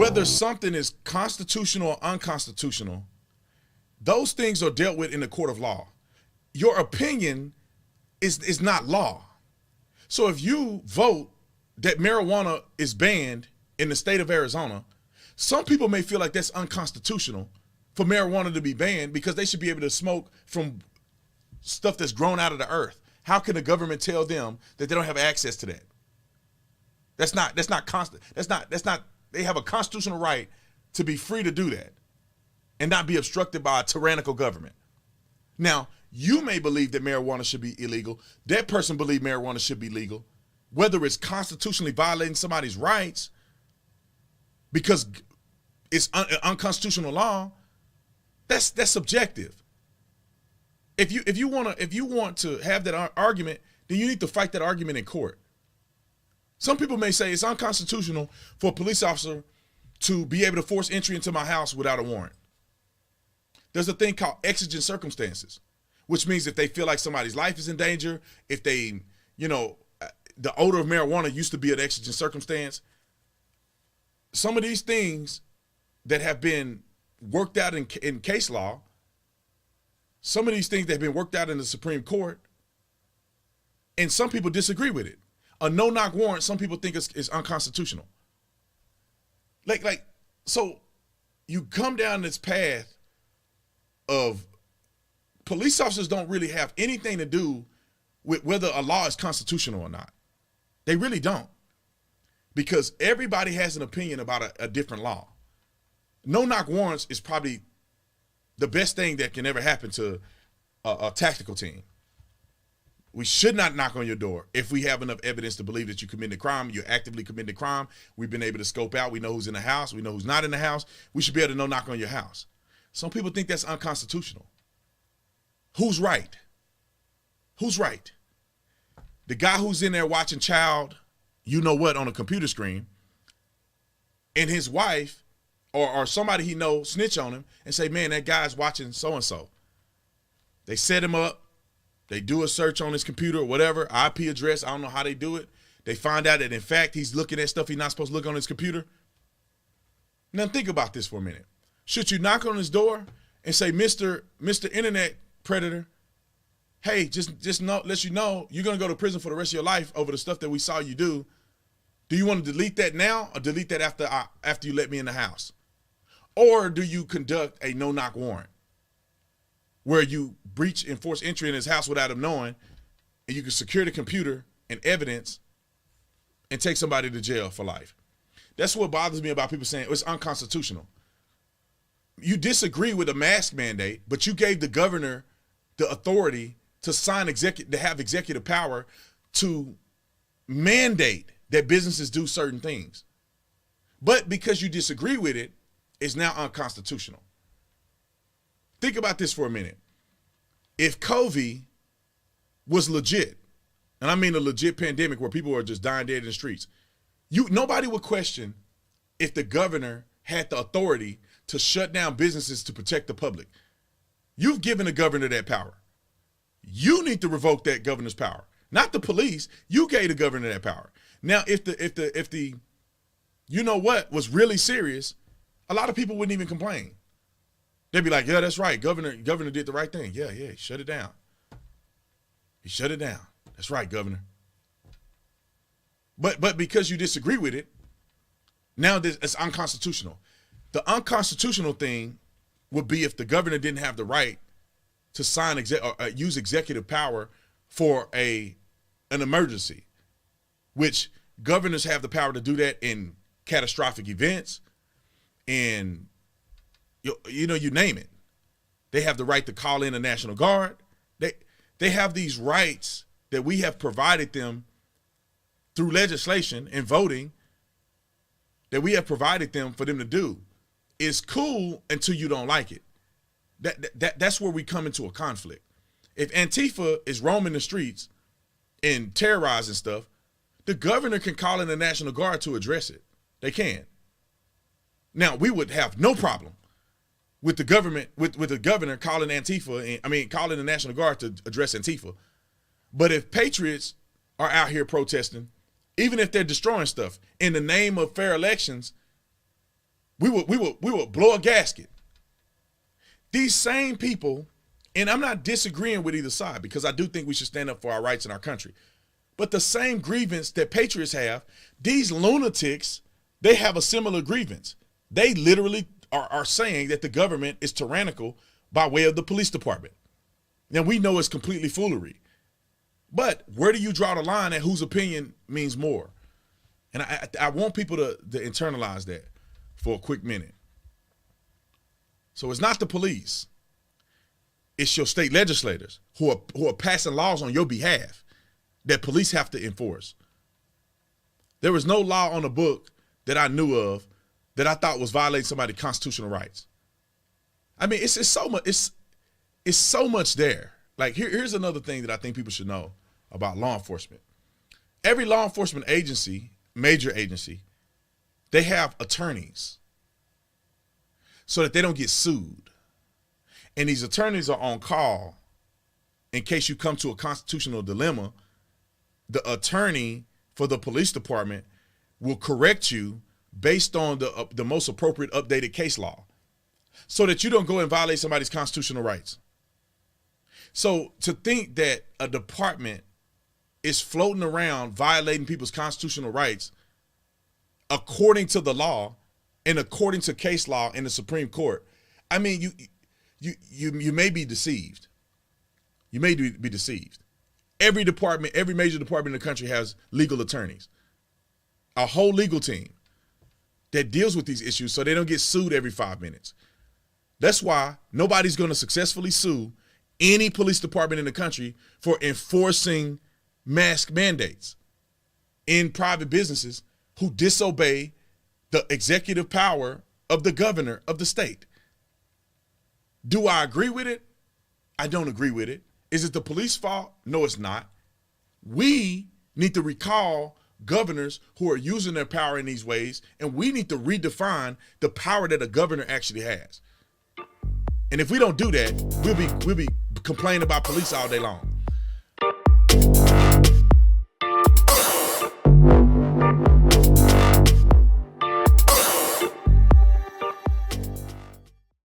whether something is constitutional or unconstitutional, those things are dealt with in the court of law. Your opinion is not law. So if you vote that marijuana is banned in the state of Arizona, some people may feel like that's unconstitutional for marijuana to be banned because they should be able to smoke from stuff that's grown out of the earth. How can the government tell them that they don't have access to that? That's not constant. They have a constitutional right to be free to do that and not be obstructed by a tyrannical government. Now, you may believe that marijuana should be illegal. That person believes marijuana should be legal. Whether it's constitutionally violating somebody's rights because it's unconstitutional law, that's subjective. If you want to have that argument, then you need to fight that argument in court. Some people may say it's unconstitutional for a police officer to be able to force entry into my house without a warrant. There's a thing called exigent circumstances, which means if they feel like somebody's life is in danger, if they, the odor of marijuana used to be an exigent circumstance. Some of these things that have been worked out in case law, some of these things that have been worked out in the Supreme Court, and some people disagree with it. A no-knock warrant, some people think is unconstitutional. So you come down this path of police officers don't really have anything to do with whether a law is constitutional or not. They really don't. Because everybody has an opinion about a different law. No-knock warrants is probably the best thing that can ever happen to a tactical team. We should not knock on your door if we have enough evidence to believe that you committed a crime, you're actively committing a crime. We've been able to scope out. We know who's in the house. We know who's not in the house. We should be able to no-knock on your house. Some people think that's unconstitutional. Who's right? Who's right? The guy who's in there watching child, on a computer screen, and his wife or somebody he knows snitch on him and say, man, that guy's watching so-and-so. They set him up. They do a search on his computer or whatever, IP address. I don't know how they do it. They find out that, in fact, he's looking at stuff he's not supposed to look on his computer. Now, think about this for a minute. Should you knock on his door and say, Mr. Internet Predator, hey, just let you know, you're going to go to prison for the rest of your life over the stuff that we saw you do. Do you want to delete that now or delete that after you let me in the house? Or do you conduct a no-knock warrant where you breach and force entry in his house without him knowing, and you can secure the computer and evidence and take somebody to jail for life? That's what bothers me about people saying it's unconstitutional. You disagree with a mask mandate, but you gave the governor the authority to to have executive power to mandate that businesses do certain things. But because you disagree with it, it's now unconstitutional. Think about this for a minute. If COVID was legit, and I mean a legit pandemic where people are just dying dead in the streets, nobody would question if the governor had the authority to shut down businesses to protect the public. You've given the governor that power. You need to revoke that governor's power, not the police. You gave the governor that power. Now, if the was really serious, a lot of people wouldn't even complain. They'd be like, yeah, that's right. Governor did the right thing. Yeah, he shut it down. He shut it down. That's right, Governor. But because you disagree with it, now it's unconstitutional. The unconstitutional thing would be if the governor didn't have the right to sign use executive power for an emergency, which governors have the power to do that in catastrophic events, and you name it. They have the right to call in a National Guard. They have these rights that we have provided them through legislation and voting, that we have provided them for them to do. It's cool until you don't like it. That's where we come into a conflict. If Antifa is roaming the streets and terrorizing stuff, the governor can call in the National Guard to address it. They can. Now, we would have no problem with the government, with the governor calling calling the National Guard to address Antifa. But if patriots are out here protesting, even if they're destroying stuff in the name of fair elections, we would blow a gasket. These same people, and I'm not disagreeing with either side because I do think we should stand up for our rights in our country. But the same grievance that patriots have, these lunatics, they have a similar grievance. They literally are saying that the government is tyrannical by way of the police department. Now, we know it's completely foolery. But where do you draw the line at whose opinion means more? And I want people to internalize that for a quick minute. So it's not the police. It's your state legislators who are passing laws on your behalf that police have to enforce. There was no law on the book that I knew of that I thought was violating somebody's constitutional rights. I mean, it's so much. It's so much there. Like here's another thing that I think people should know about law enforcement. Every law enforcement agency, major agency, they have attorneys so that they don't get sued. And these attorneys are on call in case you come to a constitutional dilemma. The attorney for the police department will correct you based on the most appropriate updated case law so that you don't go and violate somebody's constitutional rights. So to think that a department is floating around violating people's constitutional rights according to the law and according to case law in the Supreme Court, I mean, you may be deceived. You may be deceived. Every department, every major department in the country has legal attorneys, a whole legal team that deals with these issues so they don't get sued every 5 minutes. That's why nobody's going to successfully sue any police department in the country for enforcing mask mandates in private businesses who disobey the executive power of the governor of the state. Do I agree with it? I don't agree with it. Is it the police fault? No, it's not. We need to recall governors who are using their power in these ways, and we need to redefine the power that a governor actually has. And if we don't do that, we'll be complaining about police all day long.